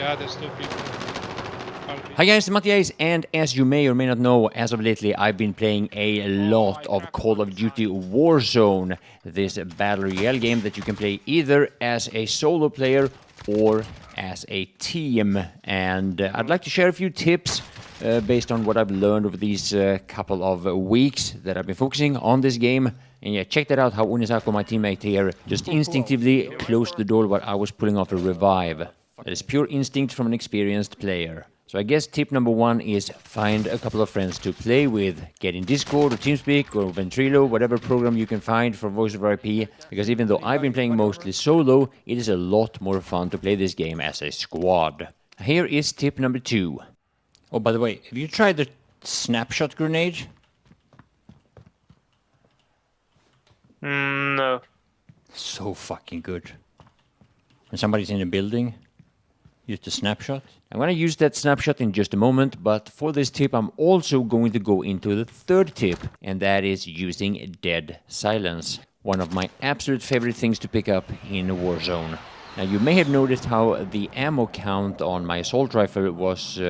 Yeah, there's two people. Hi guys, Mattiace, and as you may or may not know, as of lately I've been playing a lot of Call of Duty Warzone, this battle royale game that you can play either as a solo player or as a team. And I'd like to share a few tips based on what I've learned over these couple of weeks that I've been focusing on this game. And yeah, check that out, how Unisako, my teammate here, just instinctively closed the door while I was pulling off a revive. That is pure instinct from an experienced player. So I guess tip number one is find a couple of friends to play with. Get in Discord or TeamSpeak or Ventrilo, whatever program you can find for Voice over IP. Because even though I've been playing mostly solo, it is a lot more fun to play this game as a squad. Here is tip number two. Oh, by the way, have you tried the snapshot grenade? No. So fucking good. When somebody's in a building, use the snapshot. I'm going to use that snapshot in just a moment, but for this tip I'm also going to go into the third tip, and that is using dead silence. One of my absolute favorite things to pick up in Warzone. Now you may have noticed how the ammo count on my assault rifle was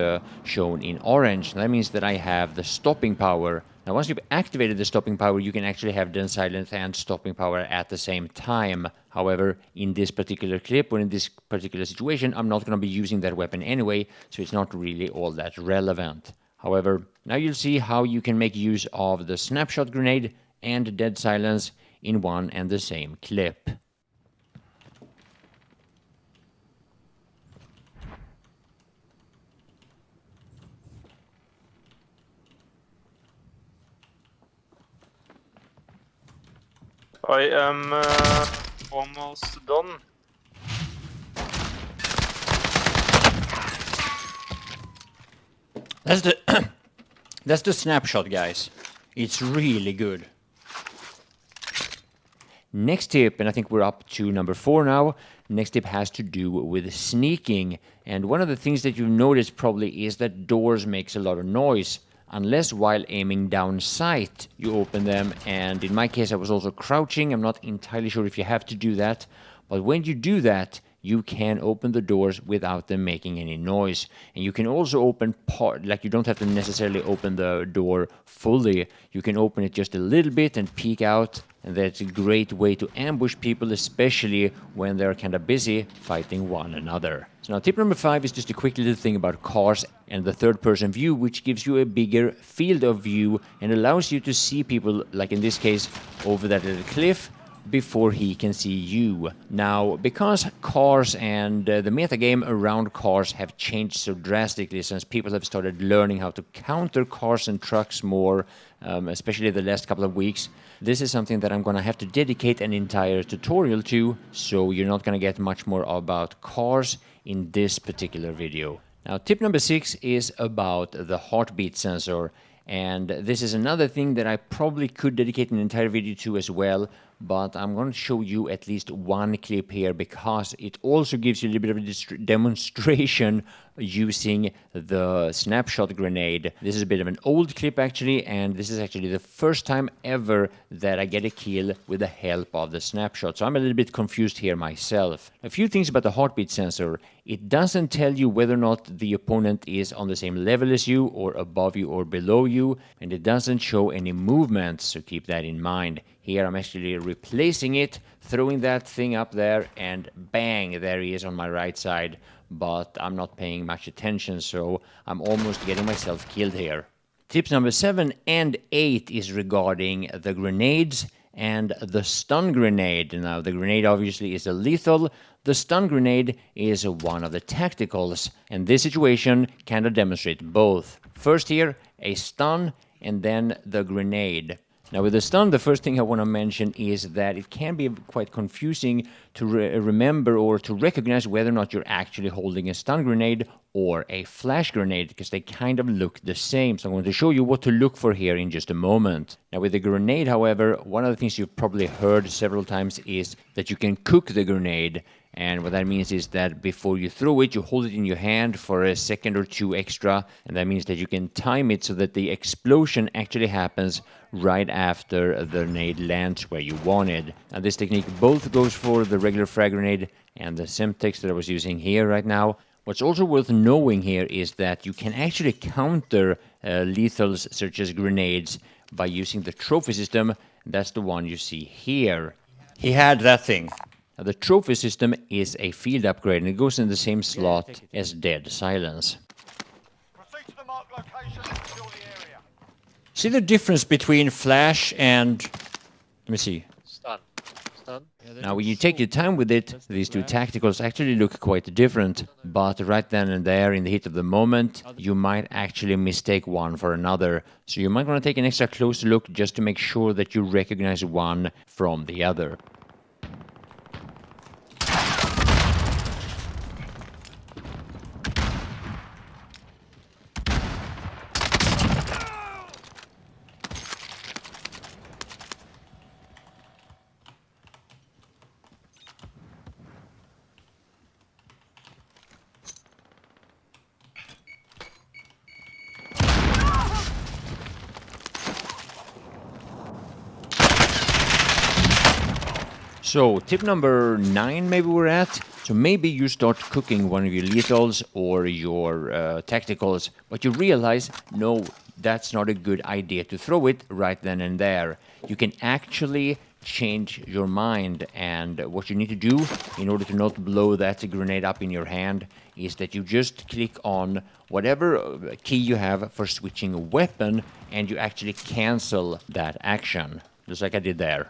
shown in orange. That means that I have the stopping power. Now once you've activated the stopping power, you can actually have dead silence and stopping power at the same time. However, in this particular clip or in this particular situation, I'm not going to be using that weapon anyway, so it's not really all that relevant. However, now you'll see how you can make use of the snapshot grenade and dead silence in one and the same clip. I am almost done. That's the snapshot, guys. It's really good. Next tip, and I think we're up to number 4 now. Next tip has to do with sneaking. And one of the things that you've noticed probably is that doors makes a lot of noise. Unless while aiming down sight you open them, and in my case I was also crouching. I'm not entirely sure if you have to do that, but when you do that you can open the doors without them making any noise. And you can also open part, like you don't have to necessarily open the door fully. You can open it just a little bit and peek out, and that's a great way to ambush people, especially when they're kind of busy fighting one another. So now tip number 5 is just a quick little thing about cars and the third person view, which gives you a bigger field of view and allows you to see people, like in this case, over that little cliff, before he can see you. Now, because cars and the metagame around cars have changed so drastically since people have started learning how to counter cars and trucks more, especially the last couple of weeks, this is something that I'm going to have to dedicate an entire tutorial to, so you're not going to get much more about cars in this particular video. Now, tip number 6 is about the heartbeat sensor. And this is another thing that I probably could dedicate an entire video to as well, but I'm going to show you at least one clip here because it also gives you a little bit of a demonstration using the snapshot grenade. This is a bit of an old clip actually, and this is actually the first time ever that I get a kill with the help of the snapshot. So I'm a little bit confused here myself. A few things about the heartbeat sensor. It doesn't tell you whether or not the opponent is on the same level as you or above you or below you, and it doesn't show any movements, so keep that in mind. Here I'm actually replacing it, throwing that thing up there, and bang, there he is on my right side. But I'm not paying much attention, so I'm almost getting myself killed here. Tips number 7 and 8 is regarding the grenades and the stun grenade. Now, the grenade obviously is a lethal. The stun grenade is one of the tacticals, and this situation kind of demonstrates both. First here, a stun, and then the grenade. Now with the stun, the first thing I want to mention is that it can be quite confusing to remember or to recognize whether or not you're actually holding a stun grenade or a flash grenade, because they kind of look the same. So I'm going to show you what to look for here in just a moment. Now with the grenade, however, one of the things you've probably heard several times is that you can cook the grenade. And what that means is that before you throw it, you hold it in your hand for a second or two extra, and that means that you can time it so that the explosion actually happens right after the grenade lands where you want it. Now this technique both goes for the regular frag grenade and the Semtex that I was using here right now. What's also worth knowing here is that you can actually counter lethals such as grenades by using the trophy system. That's the one you see here. He had that thing. Now, the trophy system is a field upgrade and it goes in the same slot as Dead Silence. Proceed to the marked location and secure the area. See the difference between Flash and... let me see. Stun. Now, when you take your time with it, these two tacticals actually look quite different, but right then and there, in the heat of the moment, you might actually mistake one for another. So you might want to take an extra close look just to make sure that you recognize one from the other. So, tip number 9 maybe we're at. So maybe you start cooking one of your lethals or your tacticals, but you realize, no, that's not a good idea to throw it right then and there. You can actually change your mind, and what you need to do in order to not blow that grenade up in your hand is that you just click on whatever key you have for switching a weapon, and you actually cancel that action, just like I did there.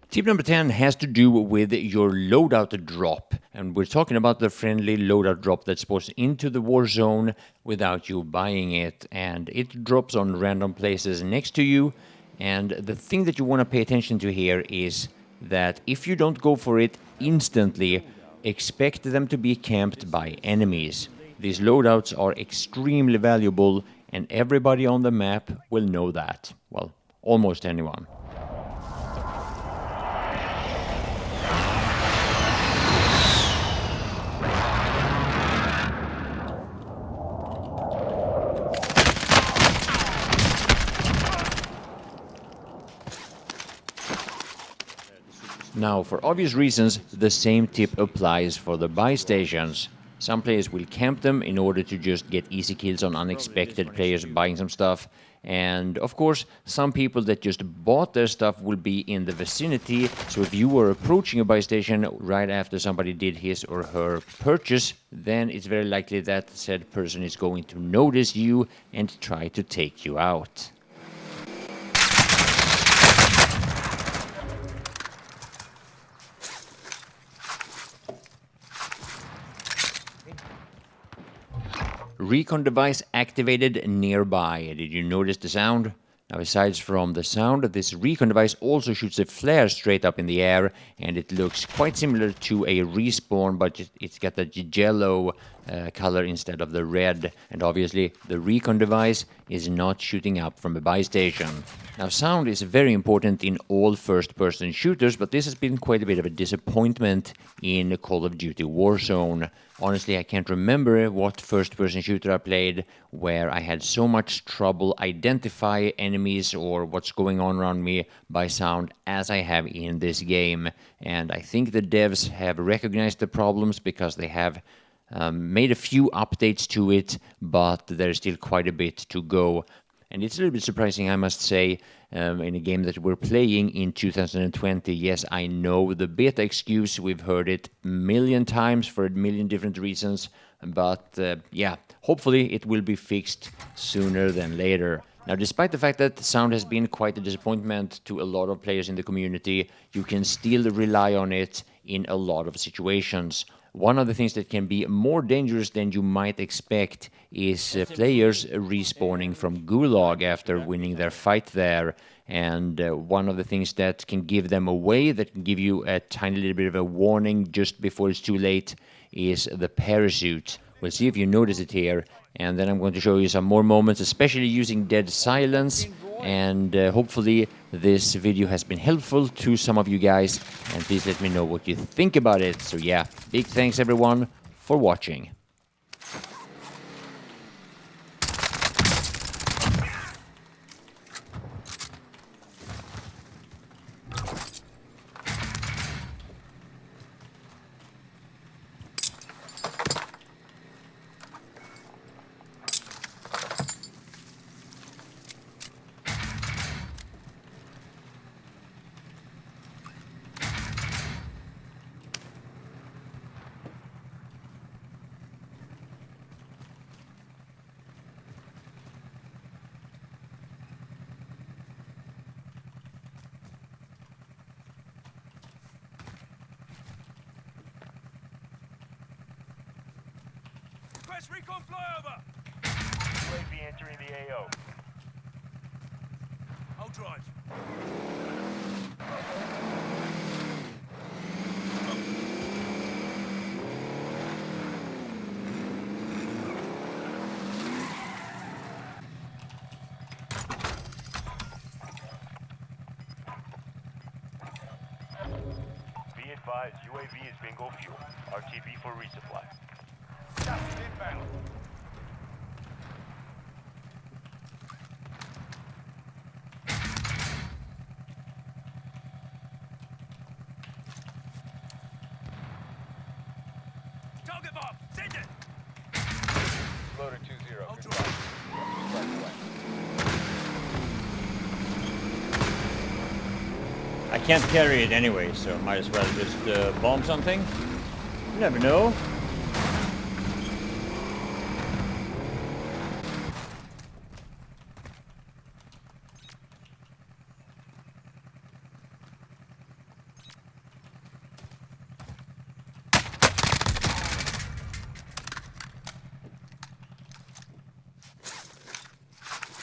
Tip number 10 has to do with your loadout drop, and we're talking about the friendly loadout drop that spawns into the Warzone without you buying it, and it drops on random places next to you. And the thing that you want to pay attention to here is that if you don't go for it instantly, expect them to be camped by enemies. These loadouts are extremely valuable, and everybody on the map will know that. Well, almost anyone. Now, for obvious reasons, the same tip applies for the buy stations. Some players will camp them in order to just get easy kills on unexpected players buying some stuff. And of course, some people that just bought their stuff will be in the vicinity. So if you were approaching a buy station right after somebody did his or her purchase, then it's very likely that said person is going to notice you and try to take you out. Recon device activated nearby. Did you notice the sound? Now, aside from the sound, this recon device also shoots a flare straight up in the air, and it looks quite similar to a respawn, but it's got the yellow color instead of the red. And obviously, the recon device is not shooting up from a buy station. Now, sound is very important in all first-person shooters, but this has been quite a bit of a disappointment in Call of Duty Warzone. Honestly, I can't remember what first-person shooter I played where I had so much trouble identify enemies or what's going on around me by sound as I have in this game. And I think the devs have recognized the problems because they have made a few updates to it, but there's still quite a bit to go. And it's a little bit surprising, I must say, in a game that we're playing in 2020. Yes, I know the beta excuse. We've heard it a million times for a million different reasons. But yeah, hopefully it will be fixed sooner than later. Now, despite the fact that sound has been quite a disappointment to a lot of players in the community, you can still rely on it in a lot of situations. One of the things that can be more dangerous than you might expect is players respawning from Gulag after winning their fight there. And one of the things that can give them away, that can give you a tiny little bit of a warning just before it's too late, is the parachute. We'll see if you notice it here. And then I'm going to show you some more moments, especially using Dead Silence. And hopefully this video has been helpful to some of you guys. And please let me know what you think about it. So yeah, big thanks everyone for watching. Request recon flyover. UAV entering the AO. I'll drive. Be advised, UAV is bingo fuel. RTB for resupply. Gas is inbound. Target bomb. Send it. Loader 2-0. I'll Good drive. luck. Strike away. I can't carry it anyway, so might as well just bomb something. You never know.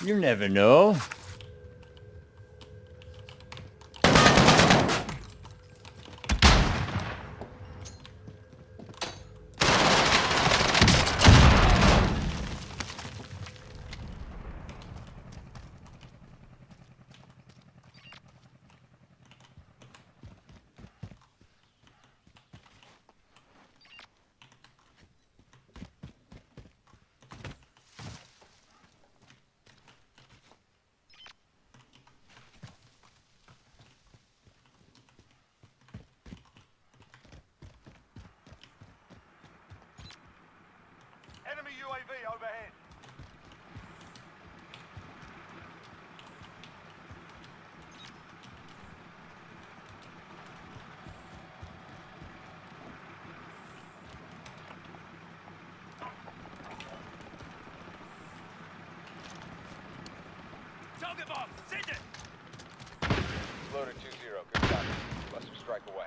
You never know. Enemy UAV overhead. Target bomb. Send it. Loader 2-0. Good copy. Cluster strike away.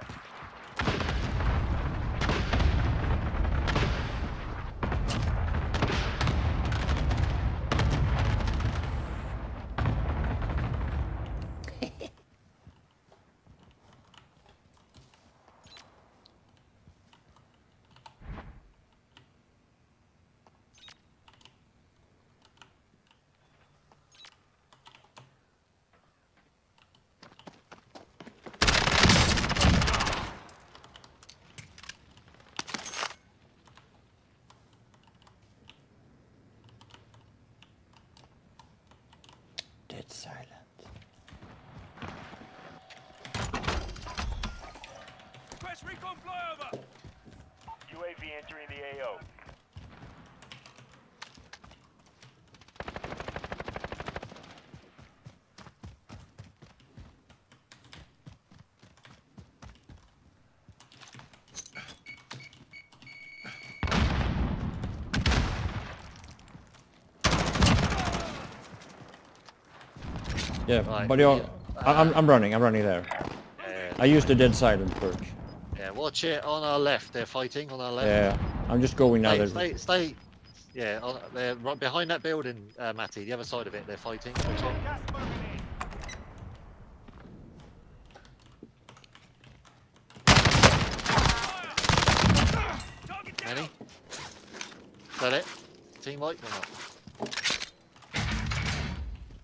Dead silent. Request recon flyover. UAV entering the AO. Yeah, Right, but yeah. I'm running there. I used the dead silent perk. Yeah, watch it on our left. They're fighting on our left. Yeah, I'm just going now. Stay. Yeah, they're right behind that building, Matty. The other side of it, they're fighting. On top. Gas moving in. Target down. Any? Is that it? Team wipe or not?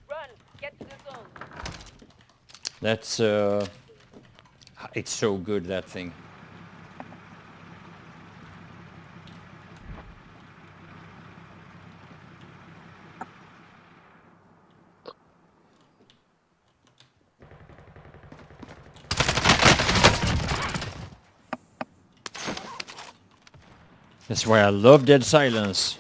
Run! Get to the zone. That's it's so good, that thing. That's why I love Dead Silence.